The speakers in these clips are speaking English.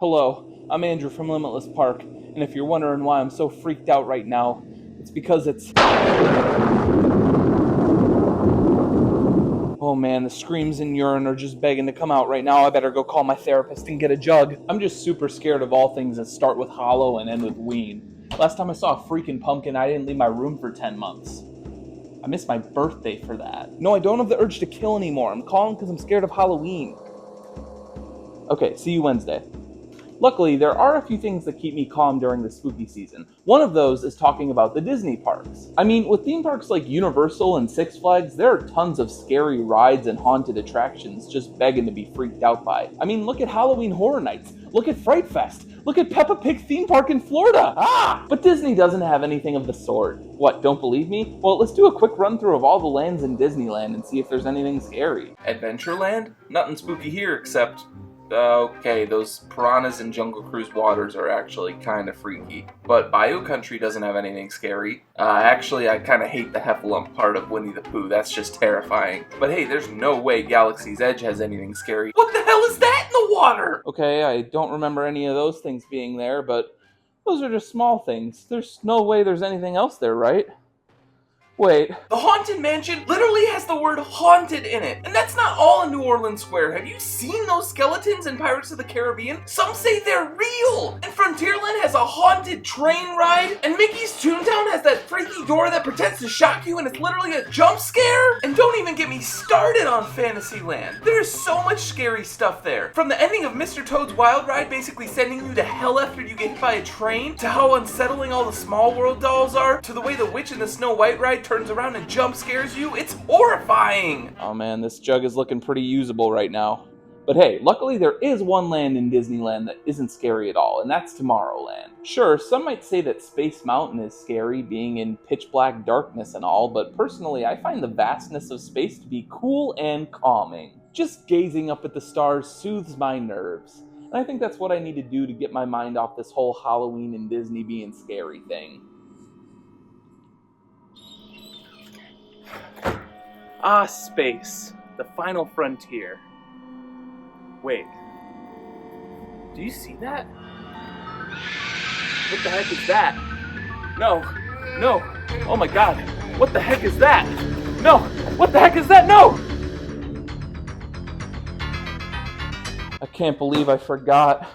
Hello, I'm Andrew from Limitless Park, and if you're wondering why I'm so freaked out right now, it's because it's... Oh man, the screams and urine are just begging to come out right now. I better go call my therapist and get a jug. I'm just super scared of all things that start with hollow and end with ween. Last time I saw a freaking pumpkin, I didn't leave my room for 10 months. I missed my birthday for that. No, I don't have the urge to kill anymore. I'm calling because I'm scared of Halloween. Okay, see you Wednesday. Luckily, there are a few things that keep me calm during the spooky season. One of those is talking about the Disney parks. I mean, with theme parks like Universal and Six Flags, there are tons of scary rides and haunted attractions just begging to be freaked out by. I mean, look at Halloween Horror Nights. Look at Fright Fest. Look at Peppa Pig theme park in Florida. But Disney doesn't have anything of the sort. What, don't believe me? Well, let's do a quick run through of all the lands in Disneyland and see if there's anything scary. Adventureland? Nothing spooky here except... okay, those piranhas in Jungle Cruise waters are actually kind of freaky. But Bayou Country doesn't have anything scary. Actually, I kind of hate the heffalump part of Winnie the Pooh. That's just terrifying. But hey, there's no way Galaxy's Edge has anything scary. What the hell is that in the water? Okay, I don't remember any of those things being there, but those are just small things. There's no way there's anything else there, right? Wait. The Haunted Mansion literally has the word haunted in it. And that's not all in New Orleans Square. Have you seen those skeletons in Pirates of the Caribbean? Some say they're real. And Frontierland has a haunted train ride. And Mickey's Toontown has that freaky door that pretends to shock you and it's literally a jump scare. And don't even get me started on Fantasyland. There is so much scary stuff there. From the ending of Mr. Toad's Wild Ride basically sending you to hell after you get hit by a train, to how unsettling all the Small World dolls are, to the way the Witch in the Snow White ride turns around and jump scares you. It's horrifying! Oh man, this jug is looking pretty usable right now. But hey, luckily there is one land in Disneyland that isn't scary at all, and that's Tomorrowland. Sure, some might say that Space Mountain is scary, being in pitch black darkness and all, but personally I find the vastness of space to be cool and calming. Just gazing up at the stars soothes my nerves. And I think that's what I need to do to get my mind off this whole Halloween and Disney being scary thing. Space. The final frontier. Wait. Do you see that? What the heck is that? No. No. Oh my god. What the heck is that? No. What the heck is that? No! I can't believe I forgot.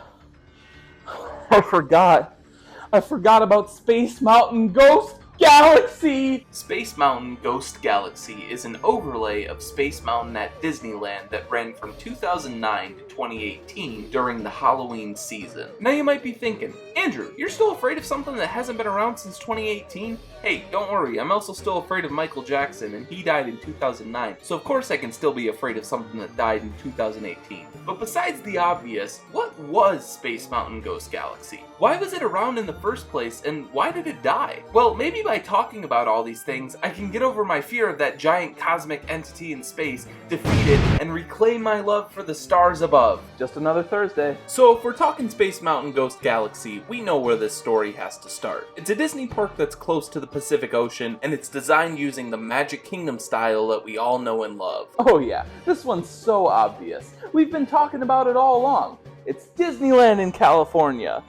I forgot about Space Mountain Ghost Galaxy! Space Mountain Ghost Galaxy is an overlay of Space Mountain at Disneyland that ran from 2009 to 2018 during the Halloween season. Now you might be thinking, Andrew, you're still afraid of something that hasn't been around since 2018? Hey, don't worry, I'm also still afraid of Michael Jackson, and he died in 2009, so of course I can still be afraid of something that died in 2018. But besides the obvious, what was Space Mountain Ghost Galaxy? Why was it around in the first place, and why did it die? Well, maybe by talking about all these things, I can get over my fear of that giant cosmic entity in space, defeat it, and reclaim my love for the stars above. Just another Thursday. So if we're talking Space Mountain Ghost Galaxy, we know where this story has to start. It's a Disney park that's close to the Pacific Ocean, and it's designed using the Magic Kingdom style that we all know and love. Oh yeah, this one's so obvious. We've been talking about it all along. It's Disneyland in California.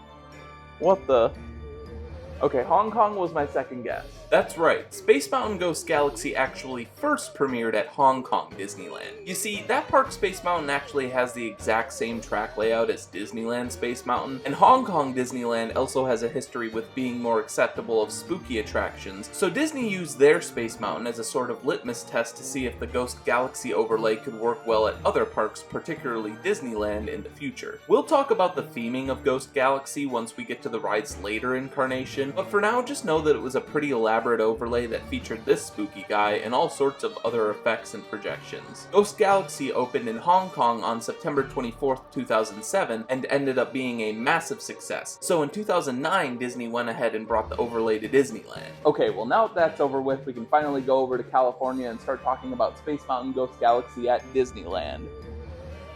What the... Okay, Hong Kong was my second guess. That's right, Space Mountain Ghost Galaxy actually first premiered at Hong Kong Disneyland. You see, that park Space Mountain actually has the exact same track layout as Disneyland Space Mountain, and Hong Kong Disneyland also has a history with being more acceptable of spooky attractions, so Disney used their Space Mountain as a sort of litmus test to see if the Ghost Galaxy overlay could work well at other parks, particularly Disneyland, in the future. We'll talk about the theming of Ghost Galaxy once we get to the ride's later incarnation, but for now just know that it was a pretty elaborate overlay that featured this spooky guy and all sorts of other effects and projections. Ghost Galaxy opened in Hong Kong on September 24th, 2007 and ended up being a massive success. So in 2009, Disney went ahead and brought the overlay to Disneyland. Okay, well now that that's over with, we can finally go over to California and start talking about Space Mountain Ghost Galaxy at Disneyland.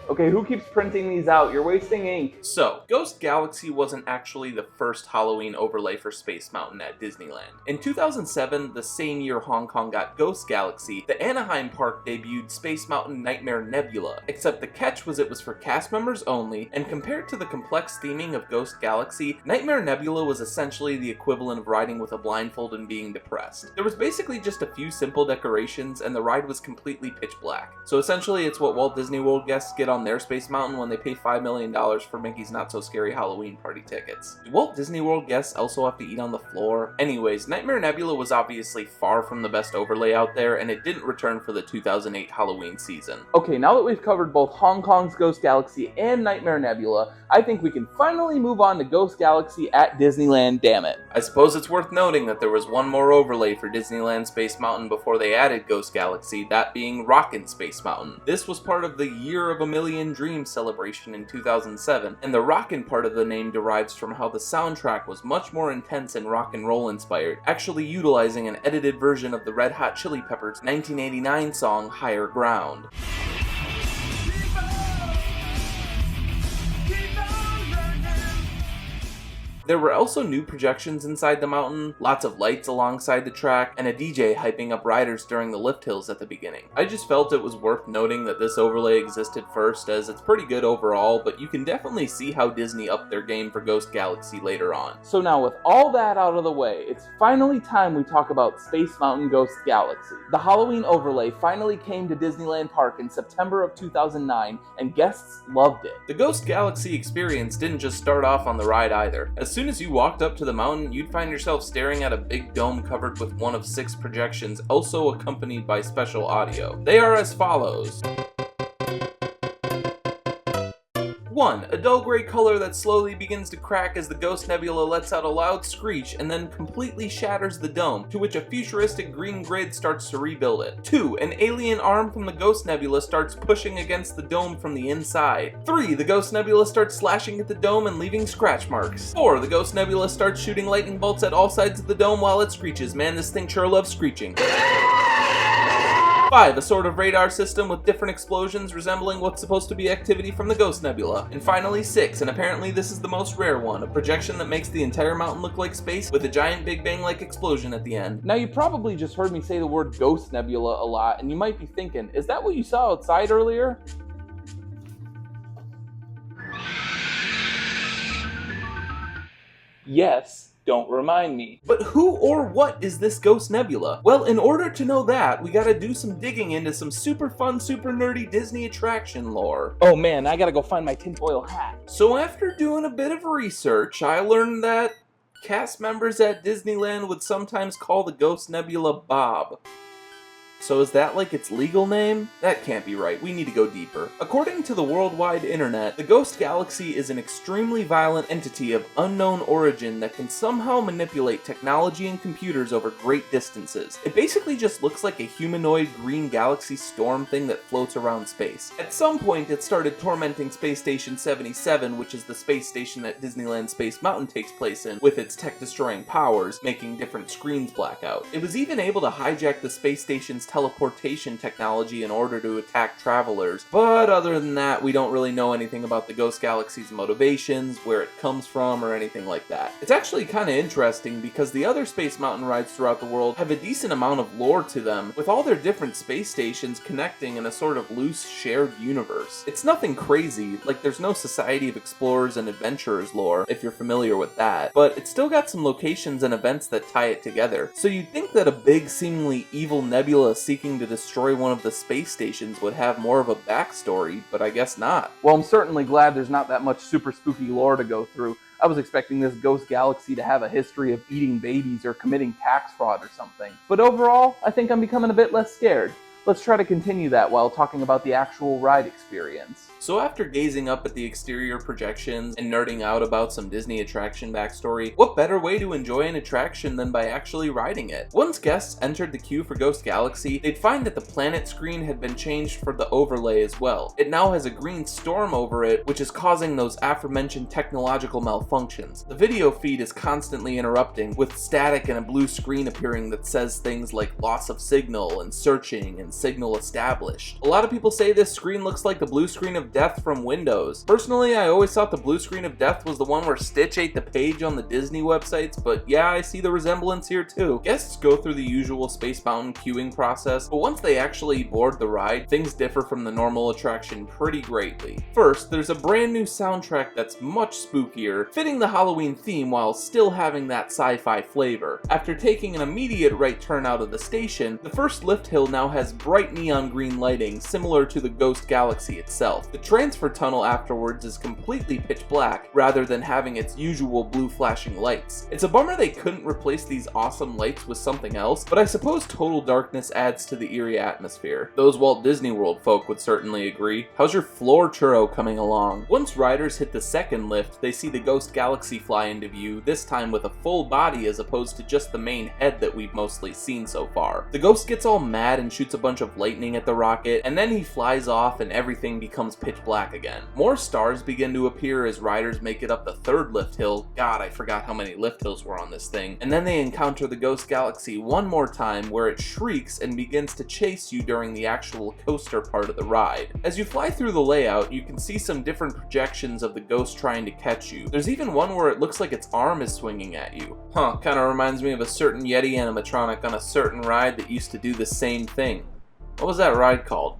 Okay, who keeps printing these out? You're wasting ink. So, Ghost Galaxy wasn't actually the first Halloween overlay for Space Mountain at Disneyland. In 2007, the same year Hong Kong got Ghost Galaxy, the Anaheim park debuted Space Mountain Nightmare Nebula, except the catch was it was for cast members only, and compared to the complex theming of Ghost Galaxy, Nightmare Nebula was essentially the equivalent of riding with a blindfold and being depressed. There was basically just a few simple decorations, and the ride was completely pitch black. So essentially it's what Walt Disney World guests get on their Space Mountain when they pay $5 million for Mickey's Not So Scary Halloween party tickets. Do Walt Disney World guests also have to eat on the floor? Anyways, Nightmare Nebula was obviously far from the best overlay out there, and it didn't return for the 2008 Halloween season. Okay, now that we've covered both Hong Kong's Ghost Galaxy and Nightmare Nebula, I think we can finally move on to Ghost Galaxy at Disneyland, damn it. I suppose it's worth noting that there was one more overlay for Disneyland Space Mountain before they added Ghost Galaxy, that being Rockin' Space Mountain. This was part of the Year of a Million Dreams celebration in 2007, and the Rockin' part of the name derives from how the soundtrack was much more intense and rock and roll inspired, actually utilizing an edited version of the Red Hot Chili Peppers' 1989 song Higher Ground. There were also new projections inside the mountain, lots of lights alongside the track, and a DJ hyping up riders during the lift hills at the beginning. I just felt it was worth noting that this overlay existed first, as it's pretty good overall, but you can definitely see how Disney upped their game for Ghost Galaxy later on. So now with all that out of the way, it's finally time we talk about Space Mountain Ghost Galaxy. The Halloween overlay finally came to Disneyland Park in September of 2009, and guests loved it. The Ghost Galaxy experience didn't just start off on the ride either. As soon as you walked up to the mountain, you'd find yourself staring at a big dome covered with one of 6 projections, also accompanied by special audio. They are as follows. 1. A dull gray color that slowly begins to crack as the Ghost Nebula lets out a loud screech and then completely shatters the dome, to which a futuristic green grid starts to rebuild it. 2. An alien arm from the Ghost Nebula starts pushing against the dome from the inside. 3. The Ghost Nebula starts slashing at the dome and leaving scratch marks. 4. The Ghost Nebula starts shooting lightning bolts at all sides of the dome while it screeches. Man, this thing sure loves screeching. 5. A sort of radar system with different explosions resembling what's supposed to be activity from the Ghost Nebula. And finally 6, and apparently this is the most rare one, a projection that makes the entire mountain look like space with a giant Big Bang-like explosion at the end. Now you probably just heard me say the word Ghost Nebula a lot, and you might be thinking, is that what you saw outside earlier? Yes. Don't remind me. But who or what is this Ghost Nebula? Well, in order to know that, we gotta do some digging into some super fun, super nerdy Disney attraction lore. Oh man, I gotta go find my tinfoil hat. So after doing a bit of research, I learned that cast members at Disneyland would sometimes call the Ghost Nebula Bob. So is that like its legal name? That can't be right, we need to go deeper. According to the worldwide internet, the Ghost Galaxy is an extremely violent entity of unknown origin that can somehow manipulate technology and computers over great distances. It basically just looks like a humanoid green galaxy storm thing that floats around space. At some point it started tormenting Space Station 77, which is the space station that Disneyland Space Mountain takes place in, with its tech-destroying powers, making different screens black out. It was even able to hijack the space station's teleportation technology in order to attack travelers, but other than that, we don't really know anything about the Ghost Galaxy's motivations, where it comes from, or anything like that. It's actually kind of interesting because the other Space Mountain rides throughout the world have a decent amount of lore to them, with all their different space stations connecting in a sort of loose, shared universe. It's nothing crazy, like there's no Society of Explorers and Adventurers lore, if you're familiar with that, but it's still got some locations and events that tie it together. So you'd think that a big, seemingly evil nebula seeking to destroy one of the space stations would have more of a backstory, but I guess not. Well, I'm certainly glad there's not that much super spooky lore to go through. I was expecting this Ghost Galaxy to have a history of eating babies or committing tax fraud or something. But overall, I think I'm becoming a bit less scared. Let's try to continue that while talking about the actual ride experience. So after gazing up at the exterior projections and nerding out about some Disney attraction backstory, what better way to enjoy an attraction than by actually riding it? Once guests entered the queue for Ghost Galaxy, they'd find that the planet screen had been changed for the overlay as well. It now has a green storm over it, which is causing those aforementioned technological malfunctions. The video feed is constantly interrupting, with static and a blue screen appearing that says things like loss of signal and searching and and signal established. A lot of people say this screen looks like the blue screen of death from Windows. Personally, I always thought the blue screen of death was the one where Stitch ate the page on the Disney websites, but yeah, I see the resemblance here too. Guests go through the usual Space Mountain queuing process, but once they actually board the ride, things differ from the normal attraction pretty greatly. First, there's a brand new soundtrack that's much spookier, fitting the Halloween theme while still having that sci-fi flavor. After taking an immediate right turn out of the station, the first lift hill now has bright neon green lighting similar to the Ghost Galaxy itself. The transfer tunnel afterwards is completely pitch black rather than having its usual blue flashing lights. It's a bummer they couldn't replace these awesome lights with something else, but I suppose total darkness adds to the eerie atmosphere. Those Walt Disney World folk would certainly agree. How's your floor churro coming along? Once riders hit the second lift, they see the Ghost Galaxy fly into view, this time with a full body as opposed to just the main head that we've mostly seen so far. The ghost gets all mad and shoots a bunch of lightning at the rocket, and then he flies off and everything becomes pitch black again. More stars begin to appear as riders make it up the third lift hill. God, I forgot how many lift hills were on this thing. And then they encounter the Ghost Galaxy one more time where it shrieks and begins to chase you during the actual coaster part of the ride. As you fly through the layout, you can see some different projections of the ghost trying to catch you. There's even one where it looks like its arm is swinging at you. Kinda reminds me of a certain Yeti animatronic on a certain ride that used to do the same thing. What was that ride called?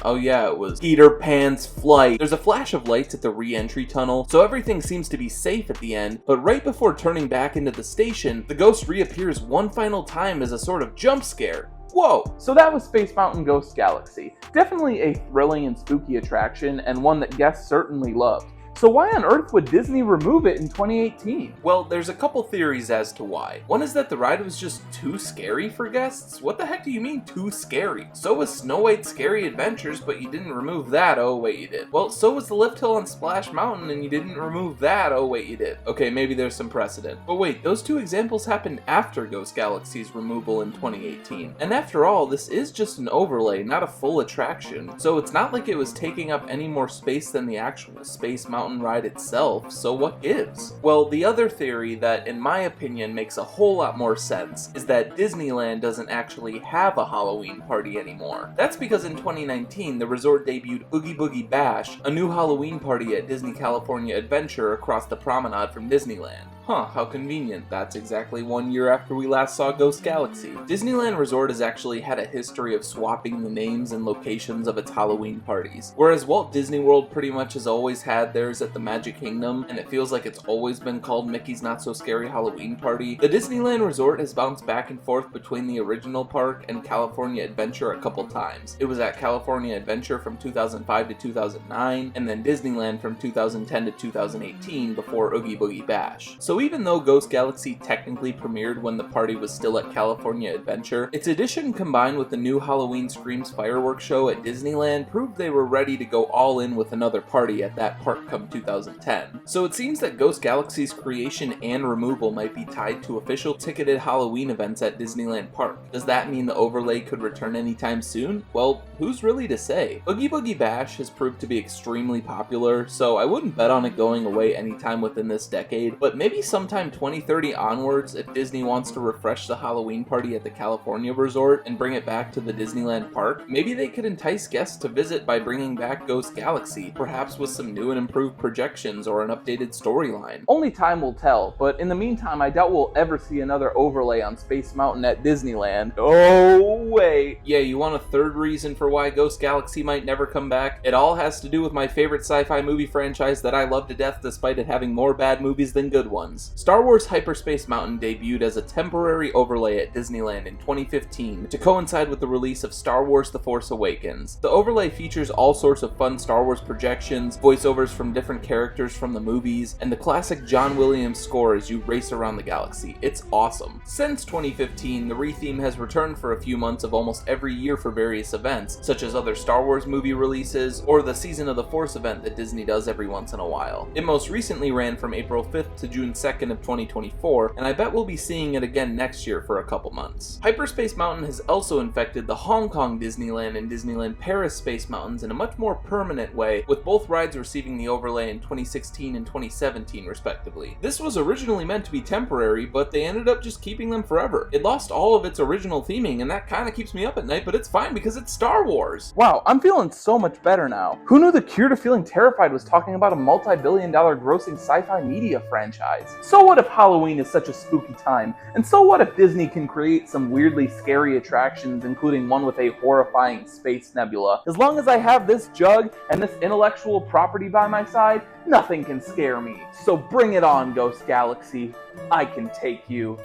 Oh yeah, it was Peter Pan's Flight. There's a flash of lights at the re-entry tunnel, so everything seems to be safe at the end, but right before turning back into the station, the ghost reappears one final time as a sort of jump scare. Whoa! So that was Space Mountain Ghost Galaxy. Definitely a thrilling and spooky attraction, and one that guests certainly loved. So why on earth would Disney remove it in 2018? Well, there's a couple theories as to why. One is that the ride was just too scary for guests. What the heck do you mean too scary? So was Snow White's Scary Adventures, but you didn't remove that. Oh wait, you did. Well, so was the lift hill on Splash Mountain, and you didn't remove that. Oh wait, you did. Okay, maybe there's some precedent. But wait, those two examples happened after Ghost Galaxy's removal in 2018. And after all, this is just an overlay, not a full attraction. So it's not like it was taking up any more space than the actual Space Mountain ride itself, so what gives? Well, the other theory that, in my opinion, makes a whole lot more sense is that Disneyland doesn't actually have a Halloween party anymore. That's because in 2019, the resort debuted Oogie Boogie Bash, a new Halloween party at Disney California Adventure across the promenade from Disneyland. How convenient. That's exactly 1 year after we last saw Ghost Galaxy. Disneyland Resort has actually had a history of swapping the names and locations of its Halloween parties. Whereas Walt Disney World pretty much has always had theirs at the Magic Kingdom, and it feels like it's always been called Mickey's Not So Scary Halloween Party, the Disneyland Resort has bounced back and forth between the original park and California Adventure a couple times. It was at California Adventure from 2005 to 2009, and then Disneyland from 2010 to 2018 before Oogie Boogie Bash. So even though Ghost Galaxy technically premiered when the party was still at California Adventure, its addition combined with the new Halloween Screams fireworks show at Disneyland proved they were ready to go all in with another party at that park come 2010. So it seems that Ghost Galaxy's creation and removal might be tied to official ticketed Halloween events at Disneyland Park. Does that mean the overlay could return anytime soon? Well, who's really to say? Oogie Boogie Bash has proved to be extremely popular, so I wouldn't bet on it going away anytime within this decade, but maybe sometime 2030 onwards, if Disney wants to refresh the Halloween party at the California Resort and bring it back to the Disneyland Park, maybe they could entice guests to visit by bringing back Ghost Galaxy, perhaps with some new and improved projections or an updated storyline. Only time will tell, but in the meantime, I doubt we'll ever see another overlay on Space Mountain at Disneyland. Oh, wait. Yeah, you want a third reason for why Ghost Galaxy might never come back? It all has to do with my favorite sci-fi movie franchise that I love to death despite it having more bad movies than good ones. Star Wars Hyperspace Mountain debuted as a temporary overlay at Disneyland in 2015 to coincide with the release of Star Wars The Force Awakens. The overlay features all sorts of fun Star Wars projections, voiceovers from different characters from the movies, and the classic John Williams score as you race around the galaxy. It's awesome. Since 2015, the retheme has returned for a few months of almost every year for various events, such as other Star Wars movie releases, or the Season of the Force event that Disney does every once in a while. It most recently ran from April 5th to June 2nd of 2024, and I bet we'll be seeing it again next year for a couple months. Hyperspace Mountain has also infected the Hong Kong Disneyland and Disneyland Paris Space Mountains in a much more permanent way, with both rides receiving the overlay overlay in 2016 and 2017, respectively. This was originally meant to be temporary, but they ended up just keeping them forever. It lost all of its original theming, and that kind of keeps me up at night, but it's fine because it's Star Wars. Wow, I'm feeling so much better now. Who knew the cure to feeling terrified was talking about a multi-billion-dollar grossing sci-fi media franchise? So what if Halloween is such a spooky time? And so what if Disney can create some weirdly scary attractions, including one with a horrifying space nebula? As long as I have this jug and this intellectual property by my side, nothing can scare me. So bring it on, Ghost Galaxy. I can take you.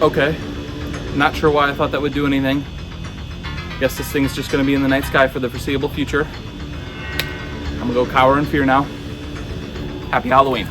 Okay, not sure why I thought that would do anything. Guess this thing's just gonna be in the night sky for the foreseeable future. I'm gonna go cower in fear now. Happy Halloween.